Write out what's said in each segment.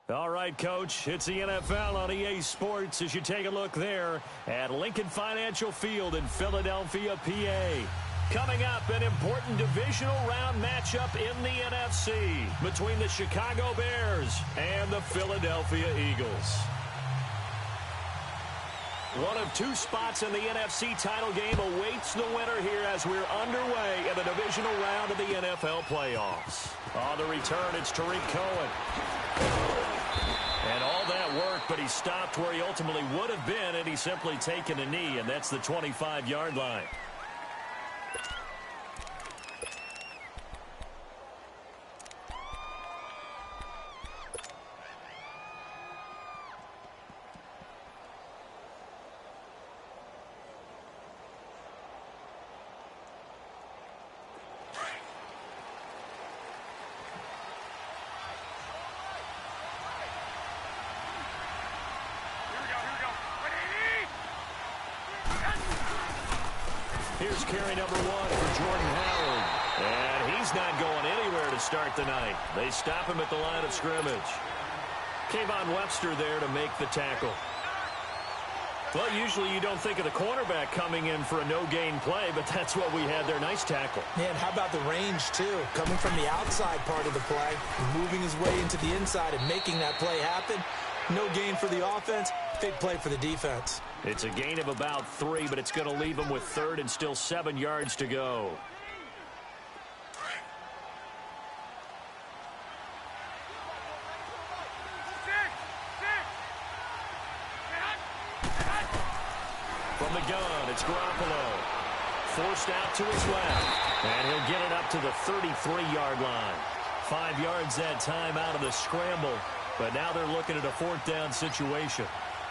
All right, Coach, it's the NFL on EA Sports as you take a look there at Lincoln Financial Field in Philadelphia, PA. Coming up, an important divisional round matchup in the NFC between the Chicago Bears and the Philadelphia Eagles. One of two spots in the NFC title game awaits the winner here as we're underway in the divisional round of the NFL playoffs. On the return, it's Tariq Cohen. And all that work, but he stopped where he ultimately would have been, and he's simply taken a knee, and that's the 25-yard line. Here's carry number 1 for Jordan Howard. And he's not going anywhere to start the night. They stop him at the line of scrimmage. Kayvon Webster there to make the tackle. Well, usually you don't think of the cornerback coming in for a no-gain play, but that's what we had there. Nice tackle. Yeah, and how about the range, too? Coming from the outside part of the play, moving his way into the inside and making that play happen. No gain for the offense, big play for the defense. It's a gain of about 3, but it's going to leave him with 3rd and still 7 yards to go. From the gun, it's Garoppolo. Forced out to his left, and he'll get it up to the 33-yard line. 5 yards that time out of the scramble, but now they're looking at a 4th down situation.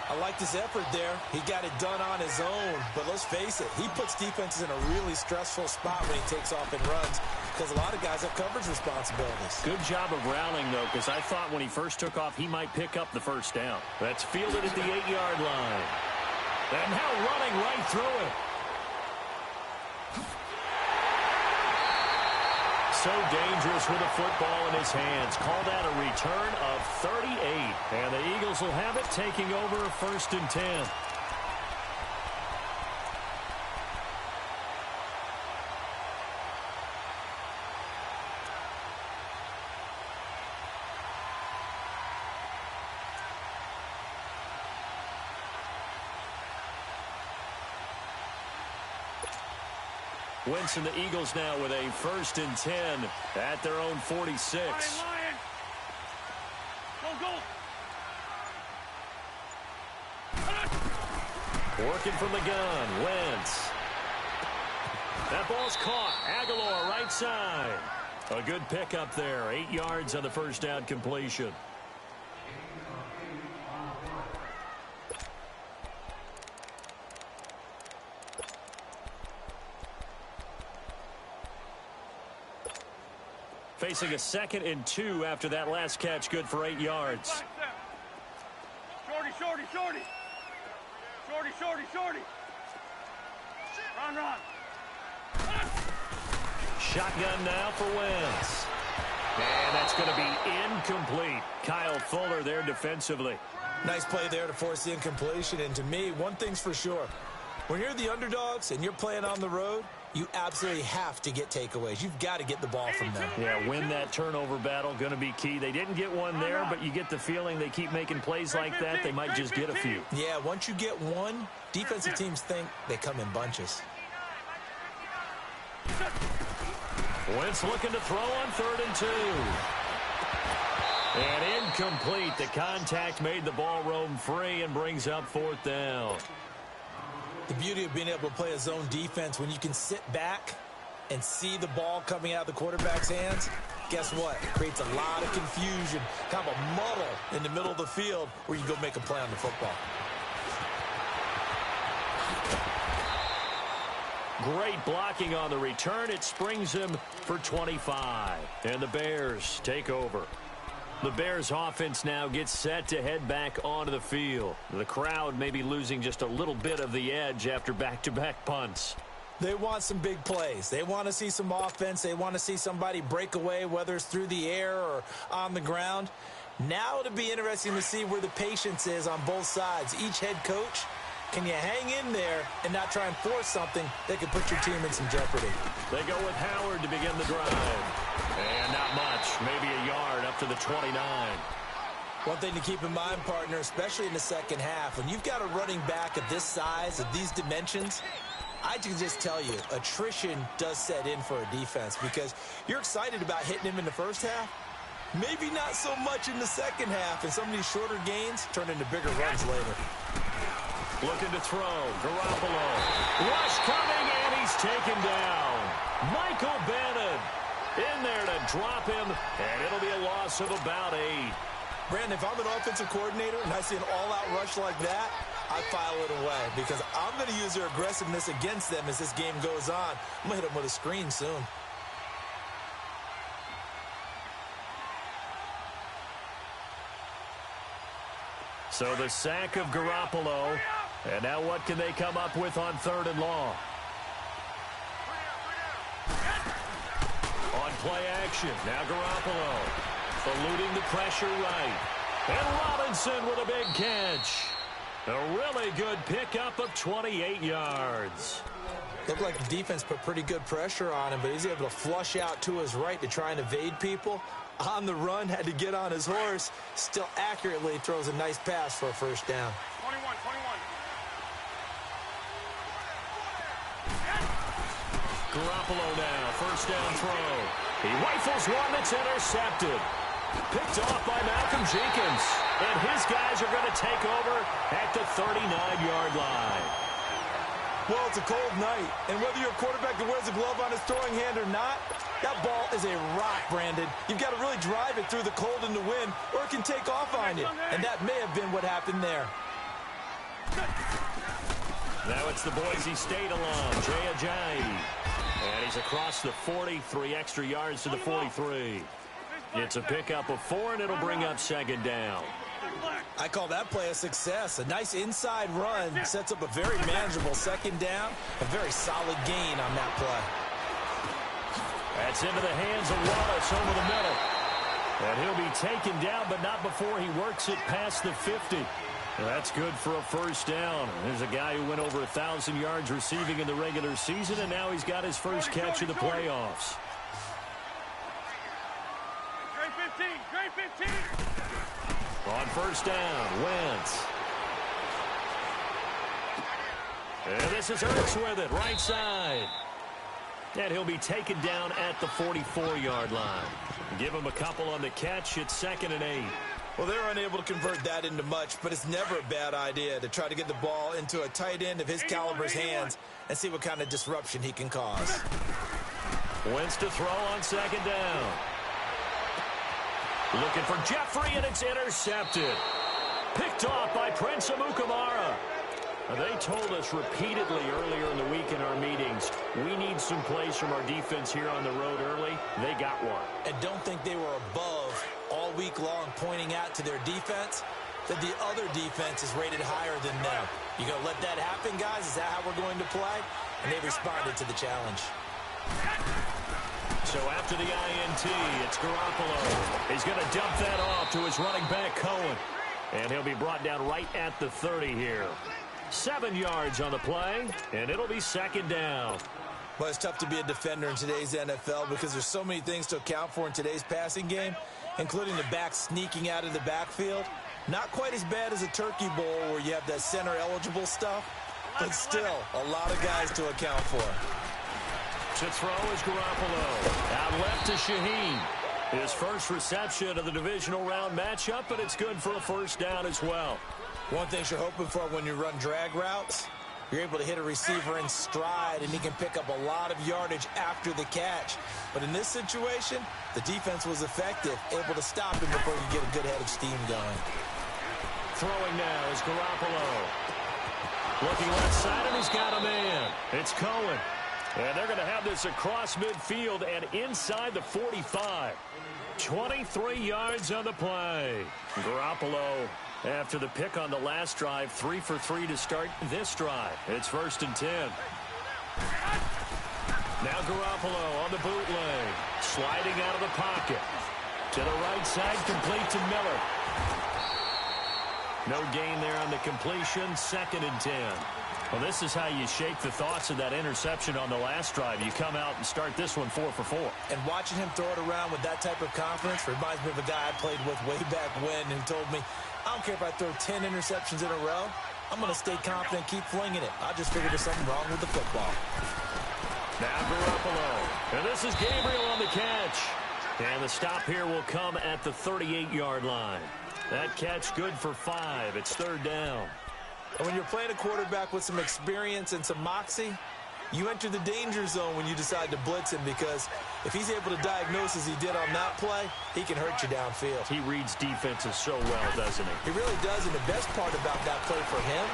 I liked his effort there. He got it done on his own. But let's face it, he puts defenses in a really stressful spot when he takes off and runs because a lot of guys have coverage responsibilities. Good job of rallying, though, because I thought when he first took off, he might pick up the 1st down. That's fielded at the 8-yard line. And now running right through it. So dangerous with a football in his hands. Called out a return of 38. And the Eagles will have it, taking over 1st and 10. Wentz and the Eagles now with a 1st and 10 at their own 46. Lion. Go. Working from the gun, Wentz. That ball's caught. Aguilar right side. A good pickup there. 8 yards on the 1st down completion. Facing a 2nd and 2 after that last catch, good for 8 yards. Shorty. Run. Shotgun now for Wentz. And that's going to be incomplete. Kyle Fuller there defensively. Nice play there to force the incompletion. And to me, one thing's for sure. When you're the underdogs and you're playing on the road, you absolutely have to get takeaways. You've got to get the ball from them. Yeah, win that turnover battle, going to be key. They didn't get one there, but you get the feeling they keep making plays like that, they might just get a few. Yeah, once you get one, defensive teams think they come in bunches. Wentz looking to throw on 3rd and 2. And incomplete. The contact made the ball roam free and brings up 4th down. The beauty of being able to play a zone defense, when you can sit back and see the ball coming out of the quarterback's hands, guess what? It creates a lot of confusion, kind of a muddle in the middle of the field where you go make a play on the football. Great blocking on the return. It springs him for 25. And the Bears take over. The Bears offense now gets set to head back onto the field. The crowd may be losing just a little bit of the edge after back-to-back punts. They want some big plays. They want to see some offense. They want to see somebody break away, whether it's through the air or on the ground. Now it'll be interesting to see where the patience is on both sides. Each head coach, can you hang in there and not try and force something that could put your team in some jeopardy? They go with Howard to begin the drive. And not much, maybe a yard up to the 29. One thing to keep in mind, partner, especially in the second half, when you've got a running back of this size, of these dimensions, I can just tell you, attrition does set in for a defense because you're excited about hitting him in the first half. Maybe not so much in the second half, and some of these shorter gains turn into bigger runs later. Looking to throw. Garoppolo. Rush coming, and he's taken down. Michael Bennett in there to drop him, and it'll be a loss of about 8. Brandon, if I'm an offensive coordinator and I see an all-out rush like that, I file it away because I'm going to use their aggressiveness against them as this game goes on. I'm going to hit them with a screen soon. So the sack of Garoppolo. And now what can they come up with on 3rd and long? On play action. Now Garoppolo. Eluding the pressure right. And Robinson with a big catch. A really good pickup of 28 yards. Looked like the defense put pretty good pressure on him, but he's able to flush out to his right to try and evade people. On the run, had to get on his horse. Still accurately throws a nice pass for a first down. 21. Garoppolo now, first down throw. He rifles one that's intercepted. Picked off by Malcolm Jenkins. And his guys are going to take over at the 39-yard line. Well, it's a cold night, and whether you're a quarterback that wears a glove on his throwing hand or not, that ball is a rock, Brandon. You've got to really drive it through the cold and the wind, or it can take off on you. And that may have been what happened there. Now it's the Boise State alum, Jay Ajayi. And he's across the 43 extra yards to the 43. It's a pickup of 4, and it'll bring up 2nd down. I call that play a success. A nice inside run sets up a very manageable 2nd down. A very solid gain on that play. That's into the hands of Wallace over the middle. And he'll be taken down, but not before he works it past the 50. That's good for a first down. There's a guy who went over 1,000 yards receiving in the regular season, and now he's got his first catch in the playoffs. Great 15. On first down, Wentz. And this is Ertz with it, right side. And he'll be taken down at the 44-yard line. Give him a couple on the catch. It's 2nd and 8. Well, they're unable to convert that into much, but it's never a bad idea to try to get the ball into a tight end of his caliber's hands and see what kind of disruption he can cause. Wentz to throw on 2nd down. Looking for Jeffrey, and it's intercepted. Picked off by Prince Amukamara. They told us repeatedly earlier in the week in our meetings, we need some plays from our defense here on the road early. They got one. And don't think they were above all week long pointing out to their defense that the other defense is rated higher than them. You going to let that happen, guys? Is that how we're going to play? And they responded to the challenge. So after the INT, it's Garoppolo. He's going to dump that off to his running back, Cohen. And he'll be brought down right at the 30 here. 7 yards on the play, and it'll be 2nd down. Well, it's tough to be a defender in today's NFL because there's so many things to account for in today's passing game, including the back sneaking out of the backfield. Not quite as bad as a turkey bowl where you have that center-eligible stuff, but still a lot of guys to account for. To throw is Garoppolo. Out left to Shaheen. His first reception of the divisional round matchup, but it's good for a first down as well. One thing you're hoping for when you run drag routes, you're able to hit a receiver in stride, and he can pick up a lot of yardage after the catch. But in this situation, the defense was effective, able to stop him before you get a good head of steam going. Throwing now is Garoppolo. Looking left side, and he's got a man. It's Cohen. And they're going to have this across midfield and inside the 45. 23 yards on the play. Garoppolo, after the pick on the last drive, 3 for 3 to start this drive. It's 1st and 10. Now Garoppolo on the bootleg. Sliding out of the pocket. To the right side, complete to Miller. No gain there on the completion. 2nd and 10. Well, this is how you shake the thoughts of that interception on the last drive. You come out and start this one 4 for 4. And watching him throw it around with that type of confidence reminds me of a guy I played with way back when who told me, I don't care if I throw 10 interceptions in a row. I'm going to stay confident and keep flinging it. I just figured there's something wrong with the football. Now Garoppolo. And this is Gabriel on the catch. And the stop here will come at the 38-yard line. That catch good for 5. It's 3rd down. And when you're playing a quarterback with some experience and some moxie, you enter the danger zone when you decide to blitz him, because if he's able to diagnose as he did on that play, he can hurt you downfield. He reads defenses so well, doesn't he? He really does, and the best part about that play for him,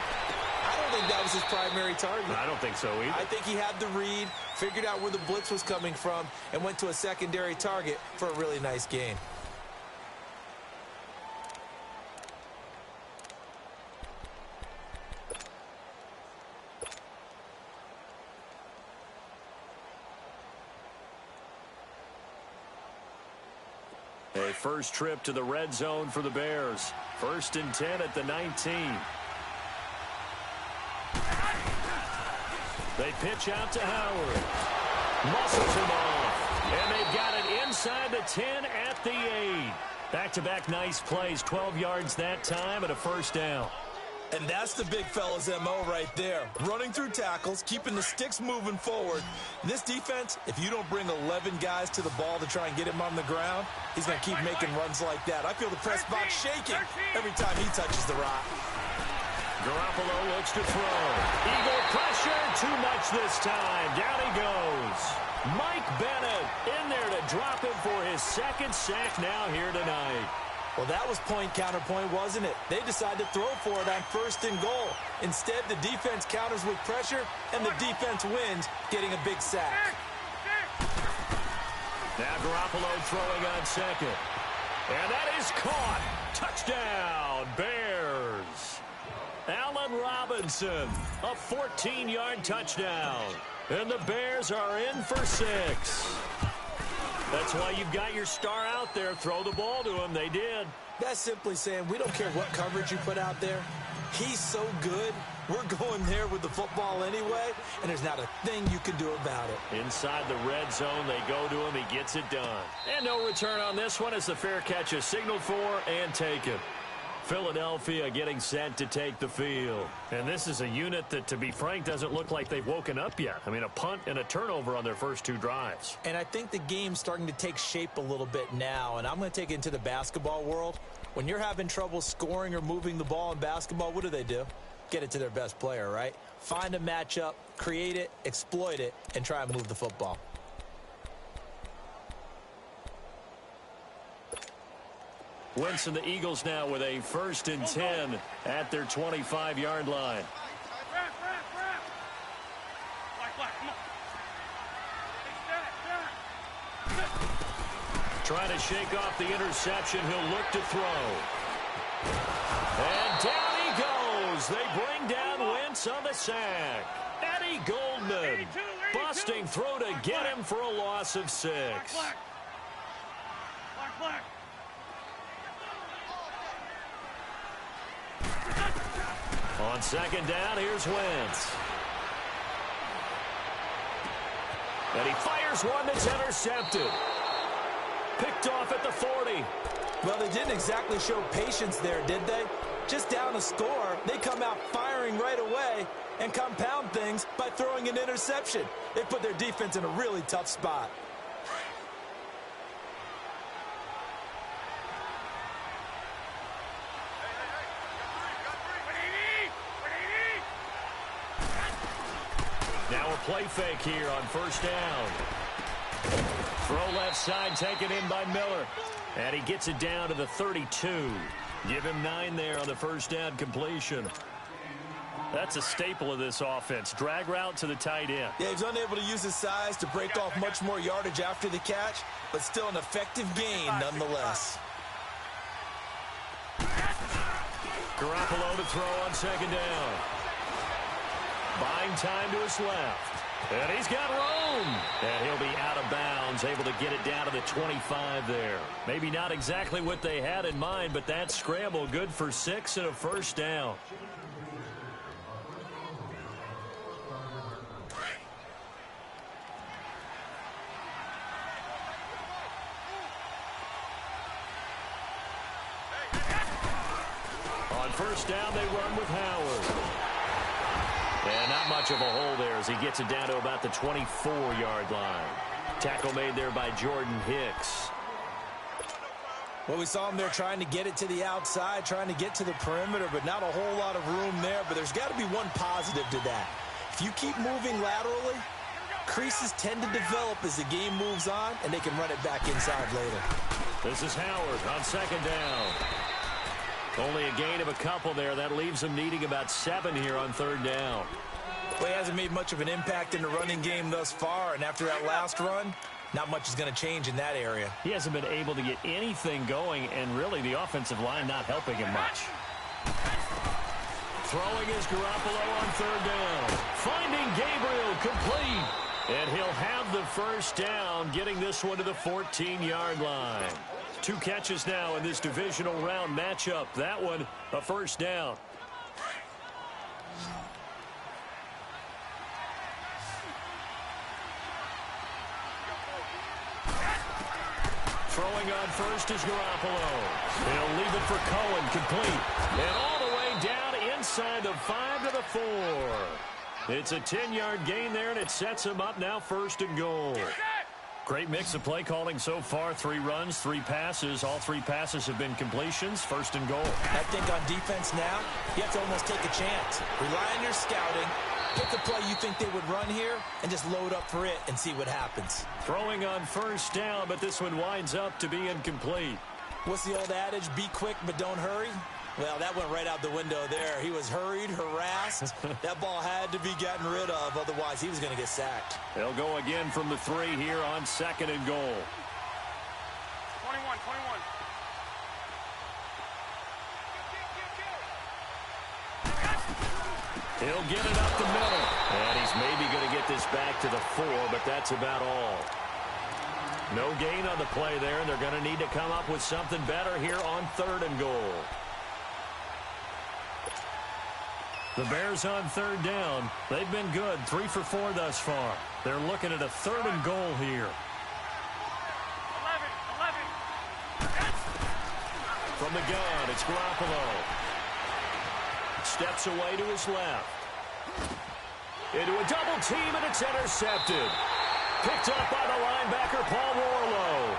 I don't think that was his primary target. I don't think so either. I think he had the read, figured out where the blitz was coming from, and went to a secondary target for a really nice gain. A first trip to the red zone for the Bears. 1st and 10 at the 19. They pitch out to Howard. Muscles him off. And they've got it inside the 10 at the 8. Back-to-back nice plays. 12 yards that time and a 1st down. And that's the big fella's MO right there. Running through tackles, keeping the sticks moving forward. This defense, if you don't bring 11 guys to the ball to try and get him on the ground, he's going to keep making runs like that. I feel the press box shaking every time he touches the rock. Garoppolo looks to throw. Eagle pressure, too much this time. Down he goes. Mike Bennett in there to drop him for his 2nd sack now here tonight. Well, that was point counterpoint, wasn't it? They decided to throw for it on 1st and goal. Instead, the defense counters with pressure, and the defense wins, getting a big sack. Now Garoppolo throwing on 2nd. And that is caught. Touchdown, Bears. Allen Robinson, a 14-yard touchdown. And the Bears are in for 6. That's why you've got your star out there. Throw the ball to him. They did. That's simply saying we don't care what coverage you put out there. He's so good. We're going there with the football anyway, and there's not a thing you can do about it. Inside the red zone, they go to him. He gets it done. And no return on this one as the fair catch is signaled for and taken. Philadelphia getting set to take the field. And this is a unit that, to be frank, doesn't look like they've woken up yet. I mean, a punt and a turnover on their first 2 drives. And I think the game's starting to take shape a little bit now, and I'm going to take it into the basketball world. When you're having trouble scoring or moving the ball in basketball, what do? Get it to their best player, right? Find a matchup, create it, exploit it, and try and move the football. Wentz and the Eagles now with a 1st and 10 at their 25-yard line. Trying to shake off the interception. He'll look to throw. And down he goes. They bring down Wentz on the sack. Eddie Goldman busting through to get him for a loss of 6. On 2nd down, here's Wentz. And he fires one that's intercepted. Picked off at the 40. Well, they didn't exactly show patience there, did they? Just down a score, they come out firing right away and compound things by throwing an interception. They put their defense in a really tough spot. Now a play fake here on 1st down. Throw left side taken in by Miller. And he gets it down to the 32. Give him 9 there on the 1st down completion. That's a staple of this offense. Drag route to the tight end. Yeah, he's unable to use his size to break off much more yardage after the catch, but still an effective gain nonetheless. Garoppolo to throw on 2nd down. Buying time to his left. And he's got room. And he'll be out of bounds, able to get it down to the 25 there. Maybe not exactly what they had in mind, but that scramble good for 6 and a first down. On first down, they run with Howard. And not much of a hole there as he gets it down to about the 24-yard line. Tackle made there by Jordan Hicks. Well, we saw him there trying to get it to the outside, trying to get to the perimeter, but not a whole lot of room there. But there's got to be one positive to that. If you keep moving laterally, creases tend to develop as the game moves on, and they can run it back inside later. This is Howard on second down. Only a gain of a couple there. That leaves him needing about 7 here on third down. Well, he hasn't made much of an impact in the running game thus far, and after that last run, not much is going to change in that area. He hasn't been able to get anything going, and really the offensive line not helping him much. Throwing is Garoppolo on third down. Finding Gabriel complete. And he'll have the first down, getting this one to the 14-yard line. 2 catches now in this divisional round matchup. That one, a first down. Throwing on first is Garoppolo. He'll leave it for Cohen, complete. And all the way down inside the 5 to the 4. It's a 10-yard gain there, and it sets him up now first and goal. Great mix of play calling so far. 3 runs, 3 passes. All 3 passes have been completions. First and goal. I think on defense now, you have to almost take a chance. Rely on your scouting. Pick the play you think they would run here and just load up for it and see what happens. Throwing on first down, but this one winds up to be incomplete. What's the old adage? Be quick, but don't hurry. Well, that went right out the window there. He was hurried, harassed. That ball had to be gotten rid of, otherwise he was going to get sacked. They'll go again from the 3 here on second and goal. 21. He'll get it up the middle. And he's maybe going to get this back to the 4, but that's about all. No gain on the play there, and they're going to need to come up with something better here on third and goal. The Bears on third down. They've been good. 3 for 4 thus far. They're looking at a third and goal here. 11. From the gun, it's Garoppolo. Steps away to his left. Into a double team, and it's intercepted. Picked up by the linebacker, Paul Warlow.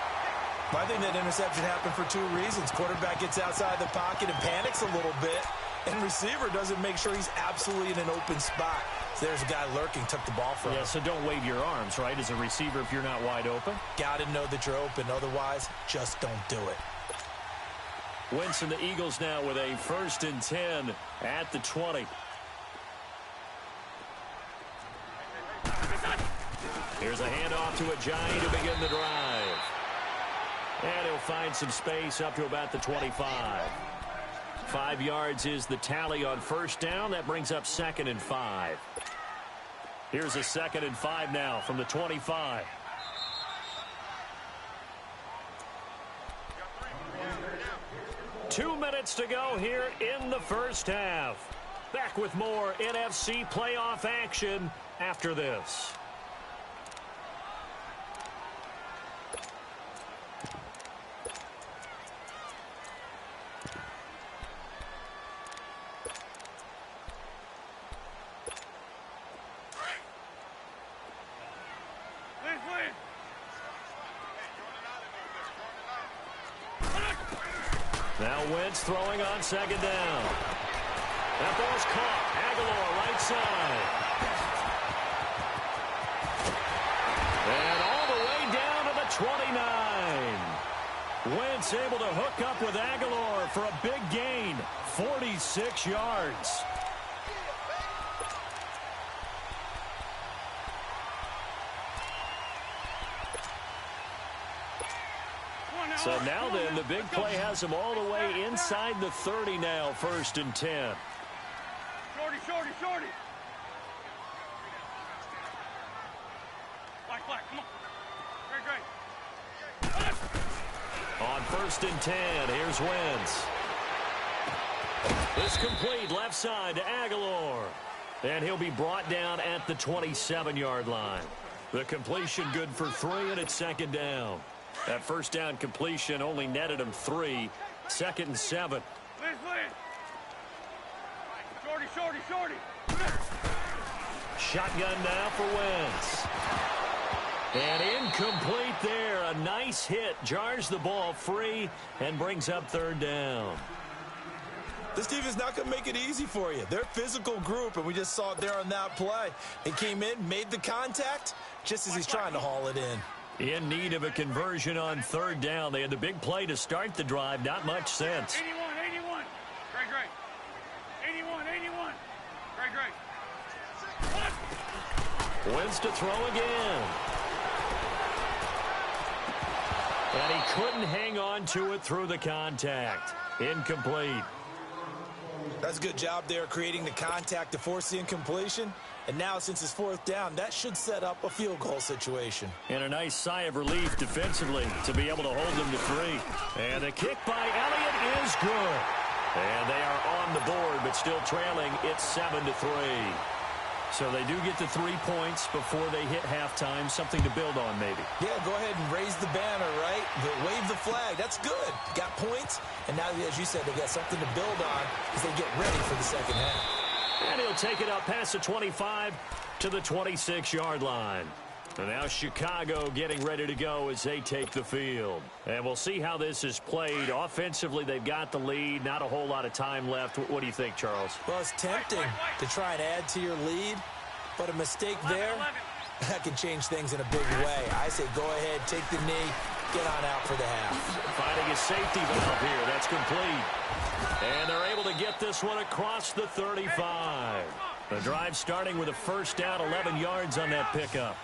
I think that interception happened for 2 reasons. Quarterback gets outside the pocket and panics a little bit. And receiver doesn't make sure he's absolutely in an open spot. So there's a guy lurking, took the ball from him. Yeah, so don't wave your arms, right, as a receiver if you're not wide open. Got to know that you're open. Otherwise, just don't do it. Wentz and the Eagles now with a 1st and 10 at the 20. Here's a handoff to Ajayi to begin the drive. And he'll find some space up to about the 25. 5 yards is the tally on first down. That brings up 2nd and 5. Here's a 2nd and 5 now from the 25. Two minutes to go here in the first half. Back with more NFC playoff action after this. Now Wentz throwing on second down. That ball's caught. Aguilar right side. And all the way down to the 29. Wentz able to hook up with Aguilar for a big gain. 46 yards. So now then, the big play has him all the way inside the 30 now, 1st and 10. Shorty. flag. Come on. Great. On 1st and 10, here's Wentz. It's complete left side to Aguilar. And he'll be brought down at the 27-yard line. The completion good for 3, and it's 2nd down. That first down completion only netted him 3. 2nd and 7. Liz. Shorty. Shotgun now for Wentz. And incomplete there. A nice hit. Jars the ball free and brings up 3rd down. This defense not going to make it easy for you. They're a physical group, and we just saw it there on that play. They came in, made the contact, just as he's trying to haul it in. In need of a conversion on 3rd down. They had the big play to start the drive. Not much sense. 81. Great. 81. Great. Wentz to throw again. And he couldn't hang on to it through the contact. Incomplete. That's a good job there creating the contact to force the incompletion. And now, since it's 4th down, that should set up a field goal situation. And a nice sigh of relief defensively to be able to hold them to 3. And the kick by Elliott is good. And they are on the board, but still trailing. It's 7-3. So they do get the 3 points before they hit halftime. Something to build on, maybe. Yeah, go ahead and raise the banner, right? Wave the flag. That's good. Got points. And now, as you said, they got something to build on as they get ready for the second half. And he'll take it up past the 25 to the 26-yard line. And now Chicago getting ready to go as they take the field. And we'll see how this is played. Offensively, they've got the lead. Not a whole lot of time left. What do you think, Charles? Well, it's tempting to try and add to your lead, but a mistake there, that can change things in a big way. I say go ahead, take the knee, get on out for the half. Finding a safety valve here. That's complete. And they're able to get this one across the 35. The drive starting with a first down, 11 yards on that pickup.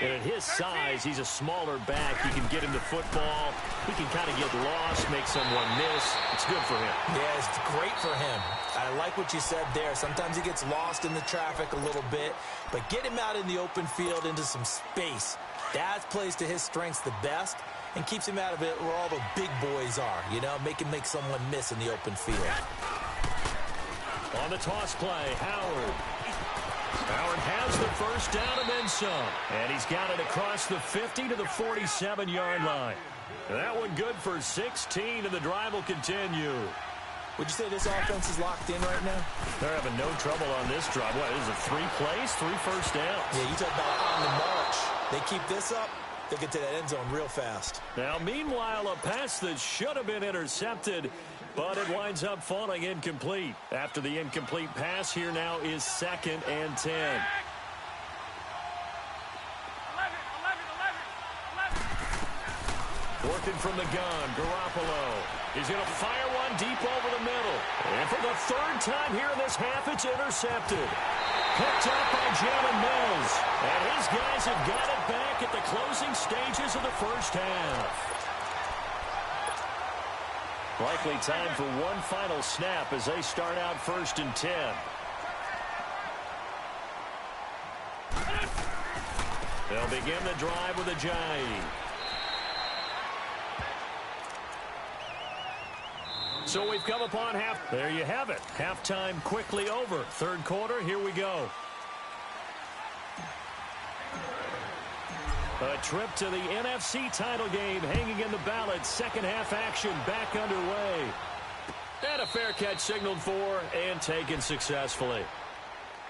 And at his size, he's a smaller back. You can get him the football. He can kind of get lost, make someone miss. It's good for him. Yeah, it's great for him. I like what you said there. Sometimes he gets lost in the traffic a little bit, but get him out in the open field into some space. That plays to his strengths the best and keeps him out of it where all the big boys are, you know, make someone miss in the open field. On the toss play, Howard has the first down and then some. And he's got it across the 50 to the 47-yard line. That one good for 16, and the drive will continue. Would you say this offense is locked in right now? They're having no trouble on this drive. What, is it 3 plays, 3 first downs? Yeah, you talk about on the march. They keep this up, they'll get to that end zone real fast. Now, meanwhile, a pass that should have been intercepted, but it winds up falling incomplete. After the incomplete pass, here now is 2nd and 10. 11. Working from the gun, Garoppolo. He's going to fire one deep over the middle. And for the 3rd time here in this half, it's intercepted. Picked up by Jalen Mills. And his guys have got it back at the closing stages of the first half. Likely time for one final snap as they start out 1st and 10. They'll begin the drive with a Ajayi. So we've come upon half. There you have it. Halftime quickly over. 3rd quarter, here we go. A trip to the NFC title game hanging in the balance. Second half action back underway. And a fair catch signaled for and taken successfully.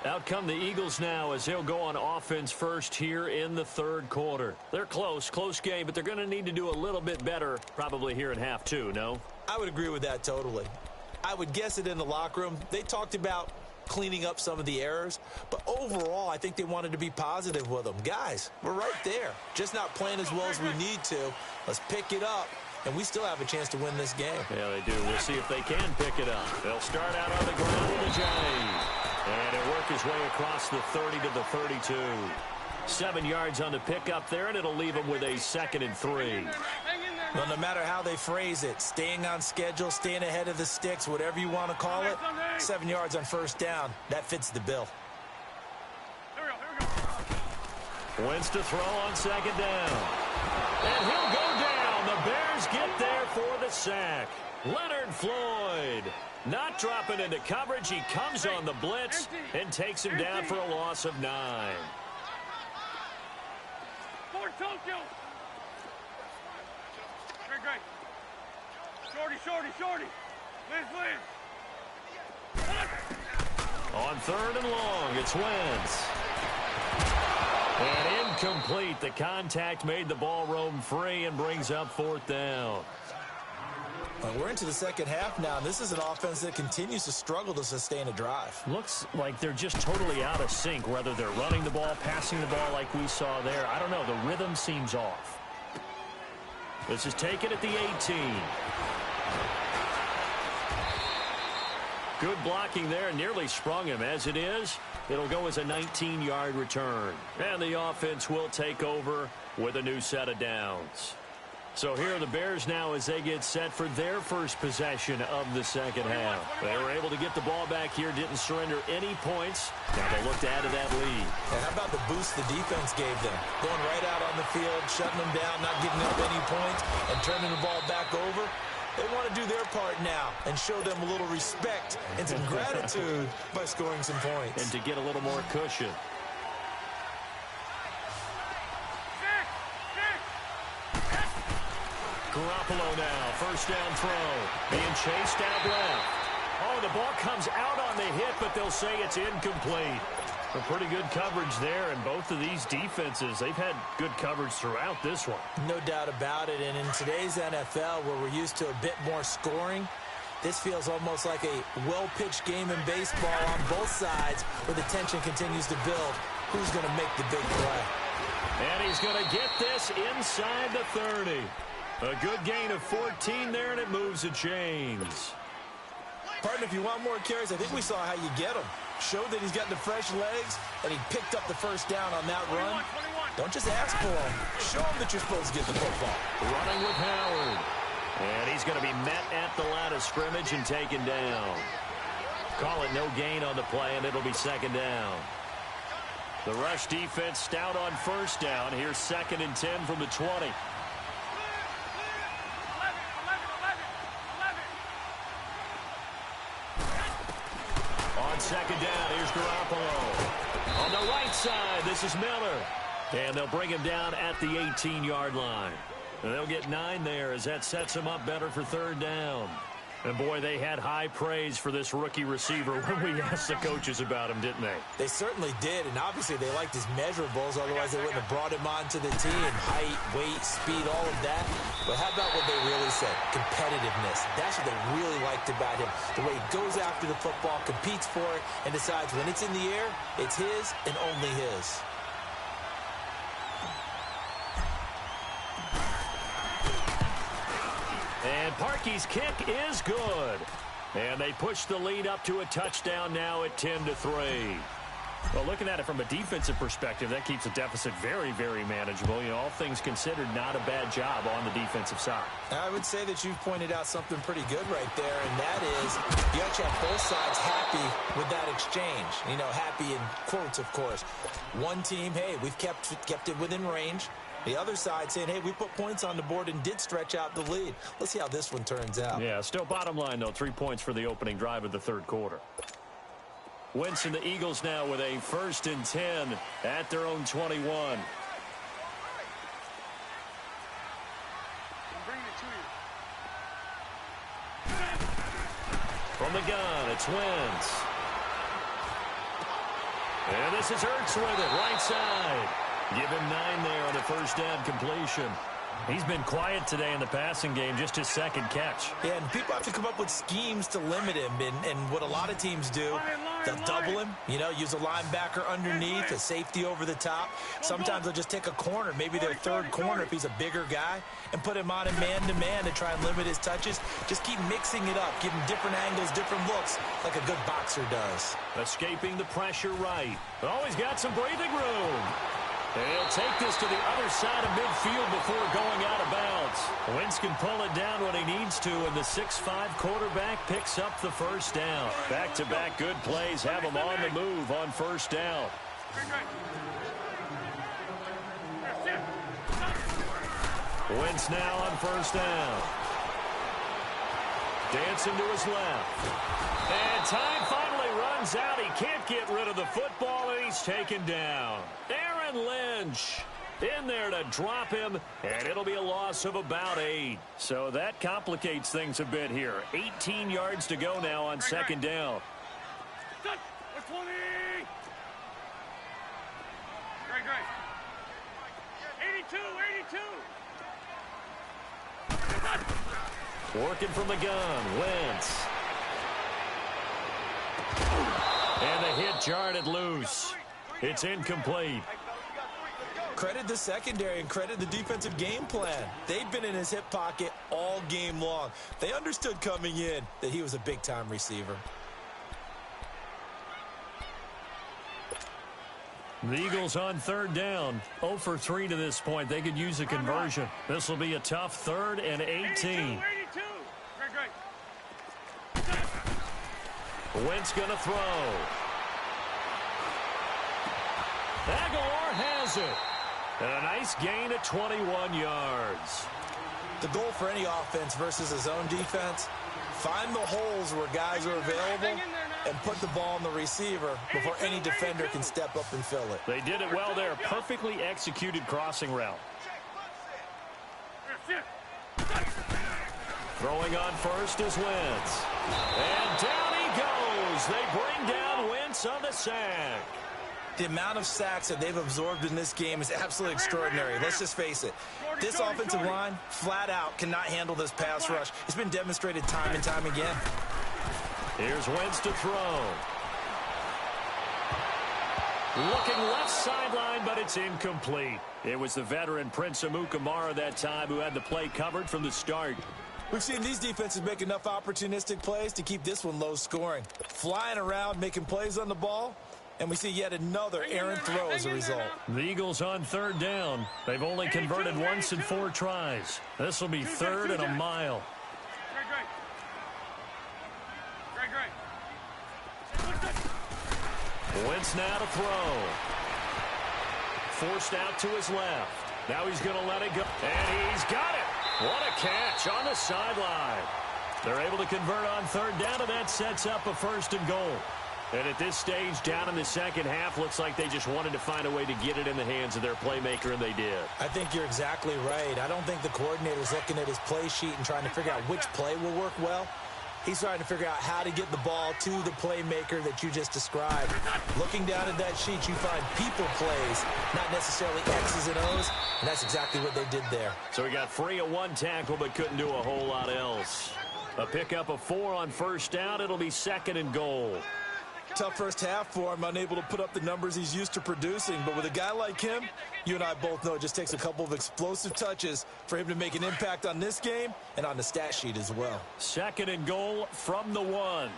Out come the Eagles now as they'll go on offense first here in the 3rd quarter. They're close game, but they're going to need to do a little bit better probably here in half 2, no? I would agree with that totally. I would guess it in the locker room. They talked about cleaning up some of the errors, but overall, I think they wanted to be positive with them. Guys, we're right there. Just not playing as well as we need to. Let's pick it up, and we still have a chance to win this game. Yeah, they do. We'll see if they can pick it up. They'll start out on the ground with Ajayi. And it'll work his way across the 30 to the 32. 7 yards on the pickup there, and it'll leave him with a 2nd and 3. Well, no matter how they phrase it, staying on schedule, staying ahead of the sticks, whatever you want to call it, 7 yards on first down, that fits the bill. Wentz to throw on second down. And he'll go down. The Bears get there for the sack. Leonard Floyd not dropping into coverage. He comes on the blitz and takes him down for a loss of 9. Fort Tokyo. Great. Shorty. Liz. On third and long, it's Wentz. And incomplete. The contact made the ball roam free and brings up fourth down. We're into the second half now. This is an offense that continues to struggle to sustain a drive. Looks like they're just totally out of sync, whether they're running the ball, passing the ball like we saw there. I don't know. The rhythm seems off. This is taken at the 18. Good blocking there. Nearly sprung him. As it is, it'll go as a 19-yard return. And the offense will take over with a new set of downs. So here are the Bears now as they get set for their first possession of the second half. They were able to get the ball back here, didn't surrender any points. Now they look to add to that lead. And how about the boost the defense gave them? Going right out on the field, shutting them down, not giving up any points, and turning the ball back over. They want to do their part now and show them a little respect and some gratitude by scoring some points. And to get a little more cushion. Garoppolo now, first down throw, being chased out left. Oh, the ball comes out on the hit, but they'll say it's incomplete. A pretty good coverage there, and both of these defenses, they've had good coverage throughout this one. No doubt about it, and in today's NFL, where we're used to a bit more scoring, this feels almost like a well-pitched game in baseball on both sides, where the tension continues to build. Who's going to make the big play? And he's going to get this inside the 30. A good gain of 14 there, and it moves the chains. Partner, if you want more carries, I think we saw how you get him. Showed that he's got the fresh legs, and he picked up the first down on that run. 21. Don't just ask for him. Show him that you're supposed to get the football. Running with Howard. And he's going to be met at the line of scrimmage and taken down. Call it no gain on the play, and it'll be second down. The rush defense stout on first down. Here's second and 10 from the 20. On second down, here's Garoppolo. On the right side, this is Miller. And they'll bring him down at the 18-yard line. And they'll get 9 there as that sets him up better for third down. And, boy, they had high praise for this rookie receiver when we asked the coaches about him, didn't they? They certainly did, and obviously they liked his measurables. Otherwise, they wouldn't have brought him onto the team. Height, weight, speed, all of that. But how about what they really said? Competitiveness. That's what they really liked about him. The way he goes after the football, competes for it, and decides when it's in the air, it's his and only his. And Parkey's kick is good. And they push the lead up to a touchdown now at 10-3. Well, looking at it from a defensive perspective, that keeps the deficit very, very manageable. You know, all things considered, not a bad job on the defensive side. I would say that you've pointed out something pretty good right there, and that is you got to have both sides happy with that exchange. You know, happy in quotes, of course. One team, hey, we've kept it within range. The other side saying, hey, we put points on the board and did stretch out the lead. Let's see how this one turns out. Yeah, still bottom line, though, 3 points for the opening drive of the third quarter. Wentz and the Eagles now with a 1st and 10 at their own 21. From the gun, it's Wentz. And this is Ertz with it, right side. Give him 9 there on the first down completion. He's been quiet today in the passing game, just his second catch. Yeah, and people have to come up with schemes to limit him. And what a lot of teams do, they'll double him, you know, use a linebacker underneath, a safety over the top. Sometimes they'll just take a corner, maybe their third corner if he's a bigger guy, and put him on a man-to-man to try and limit his touches. Just keep mixing it up, give him different angles, different looks, like a good boxer does. Escaping the pressure right. Oh, he's got some breathing room. He'll take this to the other side of midfield before going out of bounds. Wentz can pull it down when he needs to, and the 6'5" quarterback picks up the first down. Back-to-back good plays have him on the move on first down. Wentz now on first down. Dancing to his left. And time finally runs out. He can't get rid of the football, and he's taken down. Aaron Lynch in there to drop him, and it'll be a loss of about 8. So that complicates things a bit here. 18 yards to go now on second down. 20. Great. 82. Working from the gun, Wentz. And the hit jarred it loose. It's incomplete. Credit the secondary and credit the defensive game plan. They've been in his hip pocket all game long. They understood coming in that he was a big-time receiver. The Eagles on third down. 0 for 3 to this point. They could use a conversion. This will be a tough 3rd and 18. 82. Great. Wentz going to throw. Aguilar has it. And a nice gain of 21 yards. The goal for any offense versus his own defense, find the holes where guys are available and put the ball on the receiver before any defender can step up and fill it. They did it well there. Perfectly executed crossing route. Throwing on first is Wentz. And down he goes. They bring down Wentz on the sack. The amount of sacks that they've absorbed in this game is absolutely extraordinary. Let's just face it. This offensive line, flat out, cannot handle this pass rush. It's been demonstrated time and time again. Here's Wentz to throw. Looking left sideline, but it's incomplete. It was the veteran Prince Amukamara that time who had the play covered from the start. We've seen these defenses make enough opportunistic plays to keep this one low scoring. Flying around, making plays on the ball. And we see yet another errant throw as a result. The Eagles on third down. They've only converted once in 4 tries. This will be 3rd and a mile. Great. Wentz now to throw. Forced out to his left. Now he's going to let it go. And he's got it. What a catch on the sideline. They're able to convert on third down, and that sets up a 1st and goal. And at this stage, down in the second half, looks like they just wanted to find a way to get it in the hands of their playmaker, and they did. I think you're exactly right. I don't think the coordinator's looking at his play sheet and trying to figure out which play will work well. He's trying to figure out how to get the ball to the playmaker that you just described. Looking down at that sheet, you find people plays, not necessarily X's and O's, and that's exactly what they did there. So he got free of 1 tackle but couldn't do a whole lot else. A pickup of 4 on first down. It'll be 2nd and goal. Tough first half for him, unable to put up the numbers he's used to producing. But with a guy like him, you and I both know it just takes a couple of explosive touches for him to make an impact on this game and on the stat sheet as well. 2nd and goal from the 1.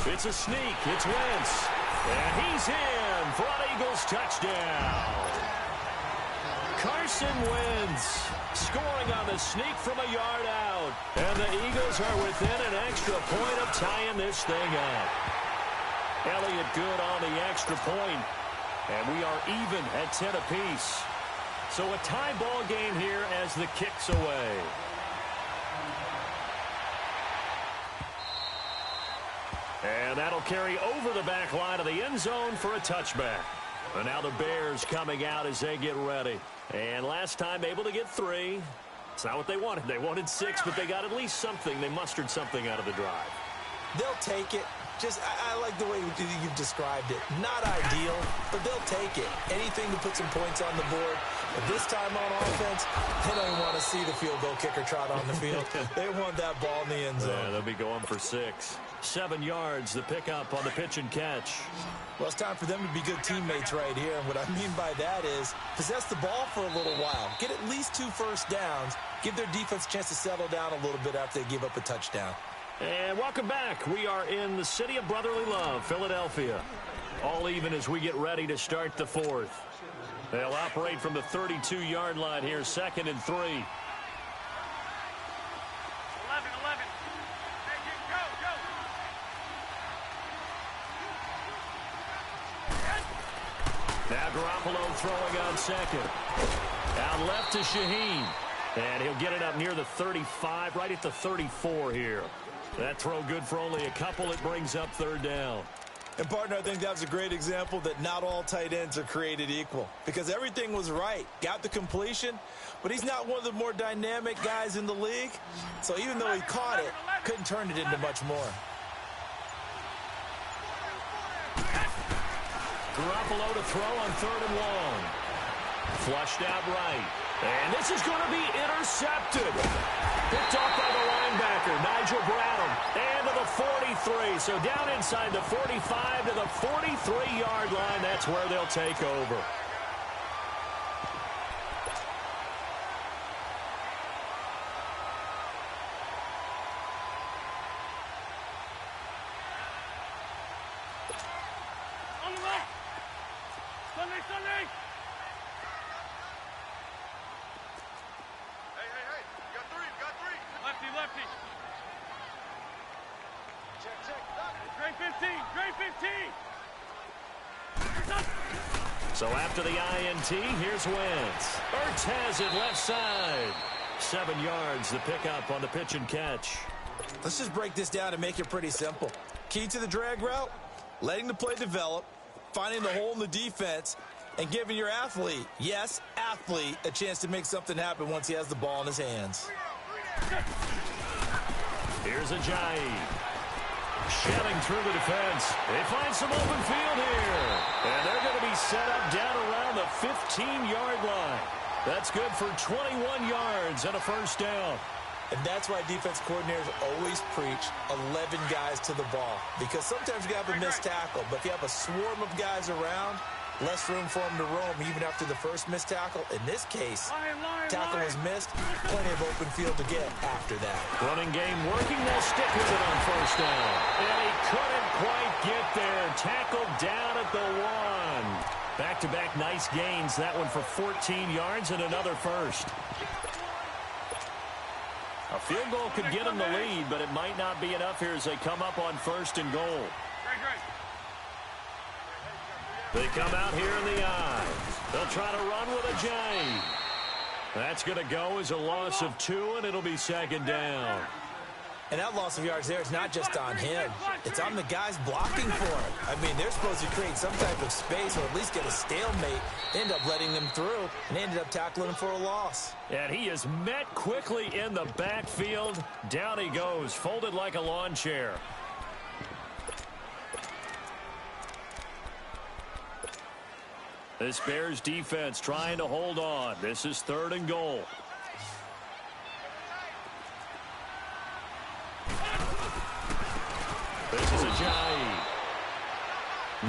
It's a sneak. It's Wentz. And he's in for an Eagles touchdown. Carson Wentz scoring on the sneak from a yard out. And the Eagles are within an extra point of tying this thing up. Elliott good on the extra point. And we are even at 10 apiece. So a tie ball game here as the kick's away. And that'll carry over the back line of the end zone for a touchback. And now the Bears coming out as they get ready. And last time able to get 3. It's not what they wanted. They wanted 6, but they got at least something. They mustered something out of the drive. They'll take it. I like the way you've described it. Not ideal, but they'll take it. Anything to put some points on the board. But this time on offense, they don't even want to see the field goal kicker trot on the field. They want that ball in the end zone. Yeah, they'll be going for 6. 7 yards, the pickup on the pitch and catch. Well, it's time for them to be good teammates right here. And what I mean by that is possess the ball for a little while. Get at least 2 first downs. Give their defense a chance to settle down a little bit after they give up a touchdown. And welcome back. We are in the city of brotherly love, Philadelphia. All even as we get ready to start the 4th. They'll operate from the 32-yard line here, 2nd and 3. 11. Go. Now Garoppolo throwing on 2nd. Out left to Shaheen. And he'll get it up near the 35, right at the 34 here. That throw good for only a couple. It brings up third down. And, partner, I think that was a great example that not all tight ends are created equal. Because everything was right. Got the completion, but he's not one of the more dynamic guys in the league. So even though he caught it, couldn't turn it into much more. Garoppolo to throw on 3rd and long. Flushed out right. And this is going to be intercepted. Picked off by the linebacker, Nigel Bradham. And to the 43. So down inside the 45 to the 43-yard line. That's where they'll take over. On the left. Sunday. Hey, got three. Lefty. Check. Gray 15. So after the INT, here's Wentz. Ertz has it left side. 7 yards, the pickup on the pitch and catch. Let's just break this down and make it pretty simple. Key to the drag route, letting the play develop, finding the hole in the defense, and giving your athlete, yes, athlete, a chance to make something happen once he has the ball in his hands. Here's Ajayi. Shelling through the defense. They find some open field here. And they're going to be set up down around the 15-yard line. That's good for 21 yards and a first down. And that's why defense coordinators always preach 11 guys to the ball. Because sometimes you have a missed tackle, but if you have a swarm of guys around, less room for them to roam even after the first missed tackle. In this case, tackle was missed, plenty of open field to get after that. Running game working, they'll stick with it on first down. And he couldn't quite get there. Tackled down at the 1. Back-to-back nice gains. That one for 14 yards and another first. A field goal could get them the lead, but it might not be enough here as they come up on 1st and goal. They come out here in the eye. They'll try to run with Ajayi. That's going to go as a loss of 2, and it'll be 2nd down. And that loss of yards there is not just on him. It's on the guys blocking for him. I mean, they're supposed to create some type of space or at least get a stalemate. They end up letting them through and ended up tackling him for a loss. And he is met quickly in the backfield. Down he goes, folded like a lawn chair. This Bears defense trying to hold on. This is 3rd and goal. This is Ajayi.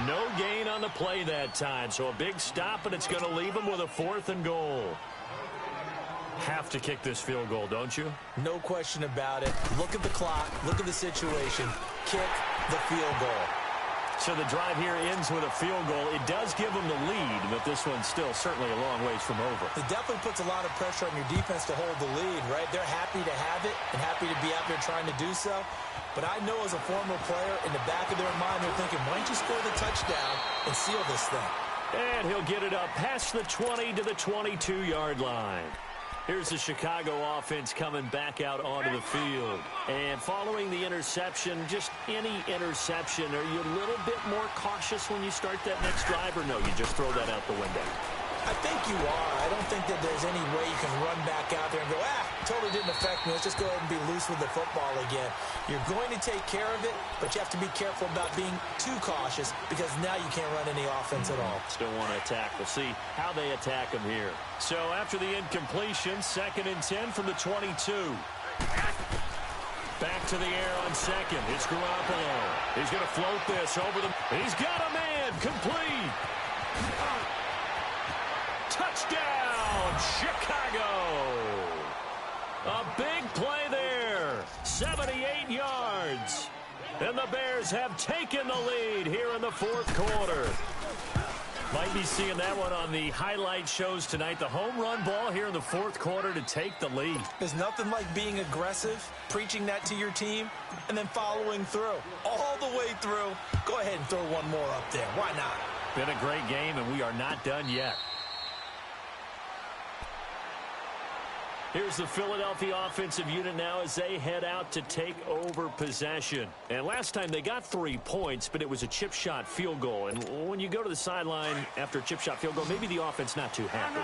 No gain on the play that time, so a big stop, and it's going to leave him with a 4th and goal. Have to kick this field goal, don't you? No question about it. Look at the clock. Look at the situation. Kick the field goal. So the drive here ends with a field goal. It does give them the lead, but this one's still certainly a long ways from over. It definitely puts a lot of pressure on your defense to hold the lead, right? They're happy to have it and happy to be out there trying to do so. But I know as a former player, in the back of their mind, they're thinking, why don't you score the touchdown and seal this thing? And he'll get it up past the 20 to the 22-yard line. Here's the Chicago offense coming back out onto the field. And following the interception, just any interception, are you a little bit more cautious when you start that next drive, or no, you just throw that out the window? I think you are. I don't think that there's any way you can run back out there and go, totally didn't affect me. Let's just go ahead and be loose with the football again. You're going to take care of it, but you have to be careful about being too cautious because now you can't run any offense at all. Still want to attack. We'll see how they attack him here. So after the incompletion, 2nd and 10 from the 22. Back to the air on 2nd. It's Garoppolo. He's going to float this over the... He's got a man. Complete. Touchdown, Chicago. A big play there. 78 yards. And the Bears have taken the lead here in the 4th quarter. Might be seeing that one on the highlight shows tonight. The home run ball here in the 4th quarter to take the lead. There's nothing like being aggressive, preaching that to your team, and then following through. All the way through. Go ahead and throw one more up there. Why not? Been a great game, and we are not done yet. Here's the Philadelphia offensive unit now as they head out to take over possession. And last time they got 3 points, but it was a chip shot field goal. And when you go to the sideline after a chip shot field goal, maybe the offense not too happy.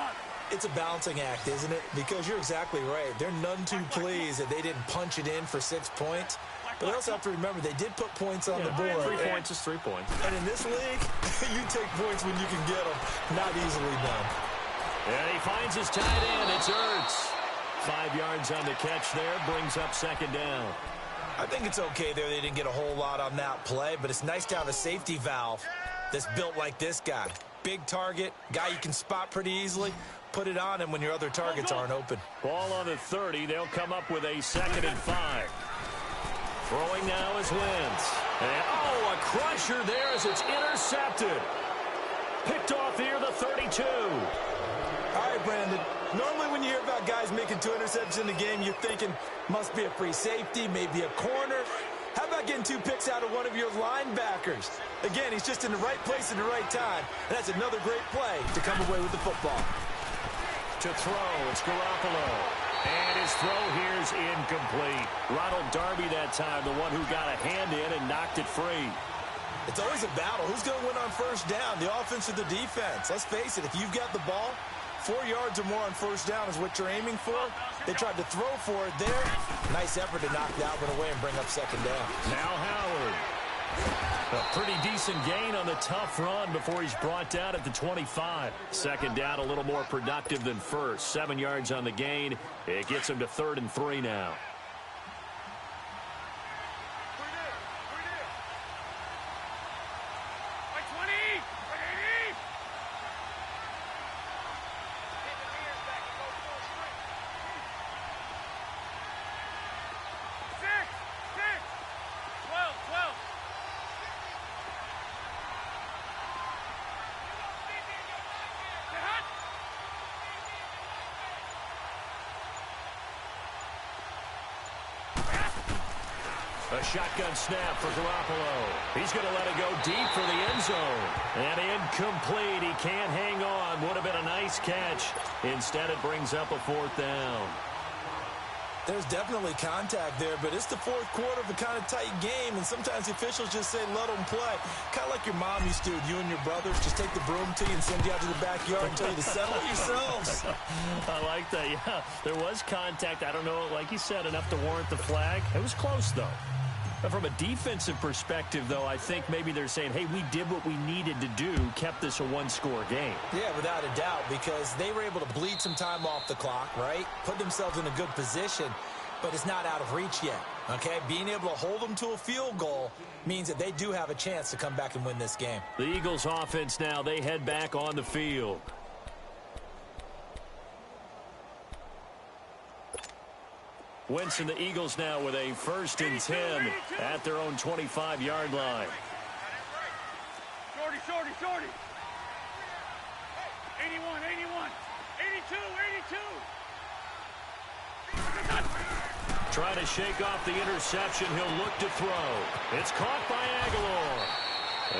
It's a balancing act, isn't it? Because you're exactly right. They're none too pleased that they didn't punch it in for 6 points. But they also have to remember they did put points on the board. 3 points is 3 points. And in this league, you take points when you can get them. Not easily done. And he finds his tight end. It's Ertz. 5 yards on the catch there, brings up second down. I think it's okay there. They didn't get a whole lot on that play, but it's nice to have a safety valve that's built like this guy. Big target, guy you can spot pretty easily. Put it on him when your other targets aren't open. Ball on the 30. They'll come up with a 2nd and 5. Throwing now is Wentz. And, a crusher there as it's intercepted. Picked off here, the 32. All right, Brandon. Normally when you hear about guys making 2 interceptions in the game, you're thinking must be a free safety, maybe a corner. How about getting 2 picks out of one of your linebackers? Again, he's just in the right place at the right time. And that's another great play to come away with the football. To throw, it's Garoppolo. And his throw here's incomplete. Ronald Darby that time, the one who got a hand in and knocked it free. It's always a battle. Who's going to win on first down, the offense or the defense? Let's face it, if you've got the ball, 4 yards or more on first down is what you're aiming for. They tried to throw for it there. Nice effort to knock that one away and bring up second down. Now Howard. A pretty decent gain on the tough run before he's brought down at the 25. Second down a little more productive than first. 7 yards on the gain. It gets him to 3rd and 3 now. A shotgun snap for Garoppolo. He's going to let it go deep for the end zone. And incomplete. He can't hang on. Would have been a nice catch. Instead, it brings up a 4th down. There's definitely contact there, but it's the 4th quarter of a kind of tight game, and sometimes the officials just say, let them play. Kind of like your mom used to, you and your brothers, just take the broom to you and send you out to the backyard and tell you to settle yourselves. I like that, yeah. There was contact. I don't know, like you said, enough to warrant the flag. It was close, though. But from a defensive perspective, though, I think maybe they're saying, hey, we did what we needed to do, kept this a 1-score game. Yeah, without a doubt, because they were able to bleed some time off the clock, right? Put themselves in a good position, but it's not out of reach yet, okay? Being able to hold them to a field goal means that they do have a chance to come back and win this game. The Eagles offense now, they head back on the field. Wentz and the Eagles now with a 1st and 10 at their own 25-yard line. Shorty, shorty, shorty. 81, 81. 82, 82. Trying to shake off the interception. He'll look to throw. It's caught by Aguilar.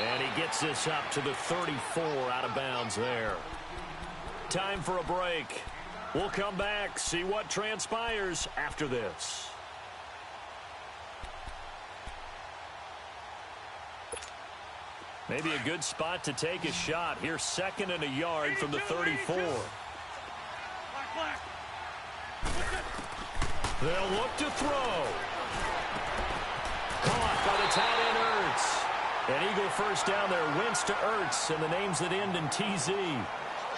And he gets this up to the 34 out of bounds there. Time for a break. We'll come back, see what transpires after this. Maybe a good spot to take a shot. Here's 2nd and a yard from the 34. They'll look to throw. Caught by the tight end, Ertz. An Eagle first down there. Wentz to Ertz, and the names that end in TZ.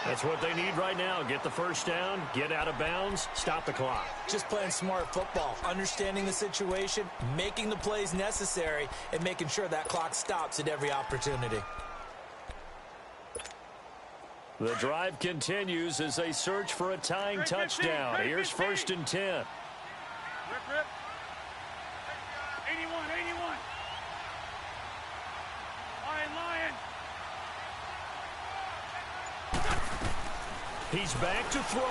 That's what they need right now. Get the first down, get out of bounds, stop the clock. Just playing smart football, understanding the situation, making the plays necessary, and making sure that clock stops at every opportunity. The drive continues as they search for a tying touchdown. Here's 1st and 10. Rip, rip. 81, 81. Lion. He's back to throw.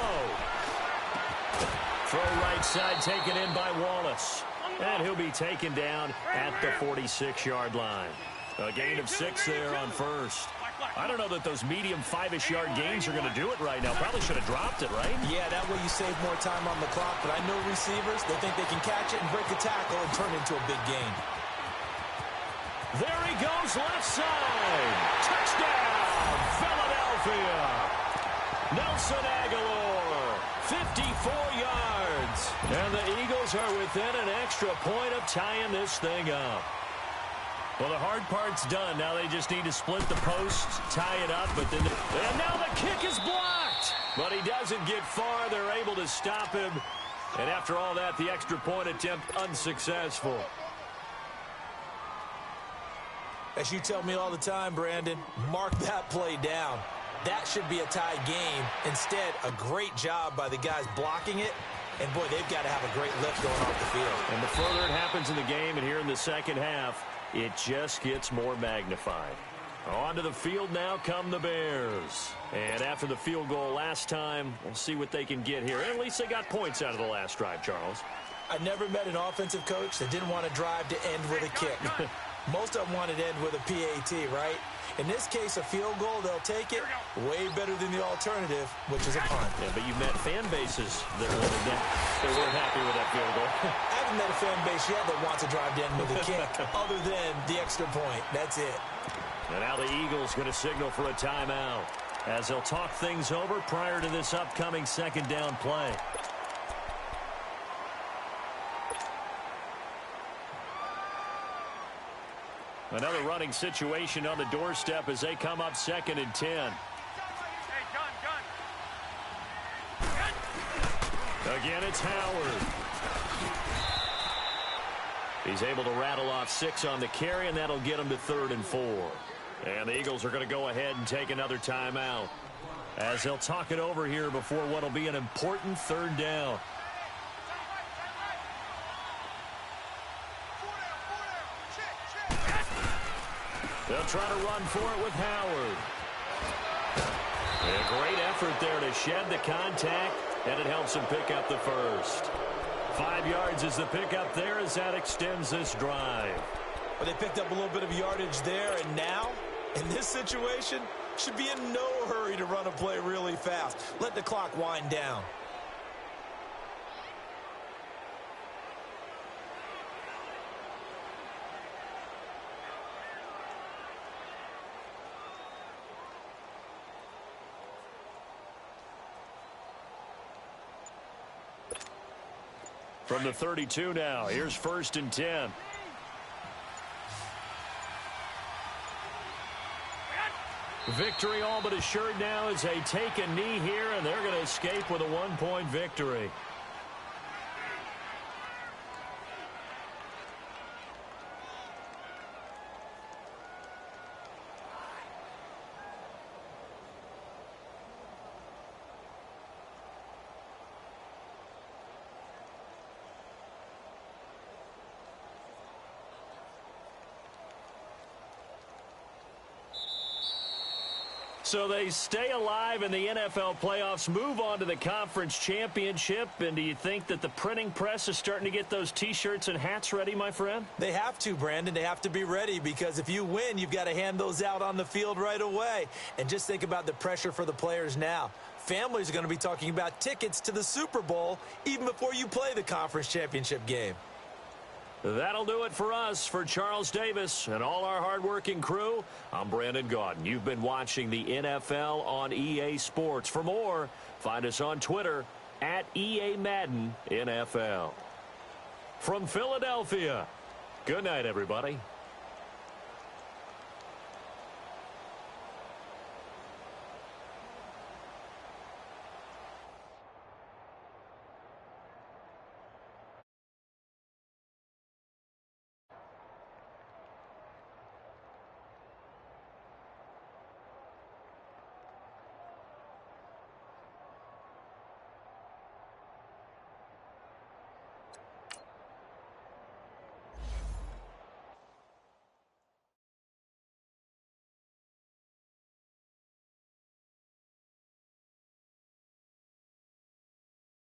Throw right side taken in by Wallace. And he'll be taken down at the 46-yard line. A gain of 6 there on first. I don't know that those medium 5-ish yard gains are going to do it right now. Probably should have dropped it, right? Yeah, that way you save more time on the clock. But I know receivers, they think they can catch it and break a tackle and turn it into a big gain. There he goes, left side. Touchdown, Philadelphia. Nelson Aguilar, 54 yards. And the Eagles are within an extra point of tying this thing up. Well, the hard part's done. Now they just need to split the posts, tie it up, and now the kick is blocked. But he doesn't get far. They're able to stop him. And after all that, the extra point attempt unsuccessful. As you tell me all the time, Brandon, mark that play down. That should be a tie game. Instead, a great job by the guys blocking it. And, boy, they've got to have a great lift going off the field. And the further it happens in the game and here in the second half, it just gets more magnified. Onto the field now come the Bears. And after the field goal last time, we'll see what they can get here. At least they got points out of the last drive, Charles. I never met an offensive coach that didn't want to drive to end with a kick. Most of them wanted to end with a PAT, right? In this case, a field goal, they'll take it. Way better than the alternative, which is a punt. Yeah, but you've met fan bases that weren't happy with that field goal. I haven't met a fan base yet that wants to drive to end with a kick, other than the extra point. That's it. And now the Eagles going to signal for a timeout as they'll talk things over prior to this upcoming second down play. Another running situation on the doorstep as they come up 2nd and 10. Hey, gun. Again, it's Howard. He's able to rattle off 6 on the carry, and that'll get him to 3rd and 4. And the Eagles are going to go ahead and take another timeout as they'll talk it over here before what will be an important 3rd down. They'll try to run for it with Howard. A great effort there to shed the contact, and it helps him pick up the first. 5 yards is the pickup there as that extends this drive. Well, they picked up a little bit of yardage there, and now, in this situation, should be in no hurry to run a play really fast. Let the clock wind down. From the 32 now, here's 1st and 10. Victory all but assured now as they take a knee here, and they're going to escape with a 1-point victory. So they stay alive in the NFL playoffs, move on to the conference championship. And do you think that the printing press is starting to get those T-shirts and hats ready, my friend? They have to, Brandon. They have to be ready because if you win, you've got to hand those out on the field right away. And just think about the pressure for the players now. Families are going to be talking about tickets to the Super Bowl even before you play the conference championship game. That'll do it for us. For Charles Davis and all our hardworking crew, I'm Brandon Gaudin. You've been watching the NFL on EA Sports. For more, find us on Twitter at EA Madden NFL. From Philadelphia, good night, everybody.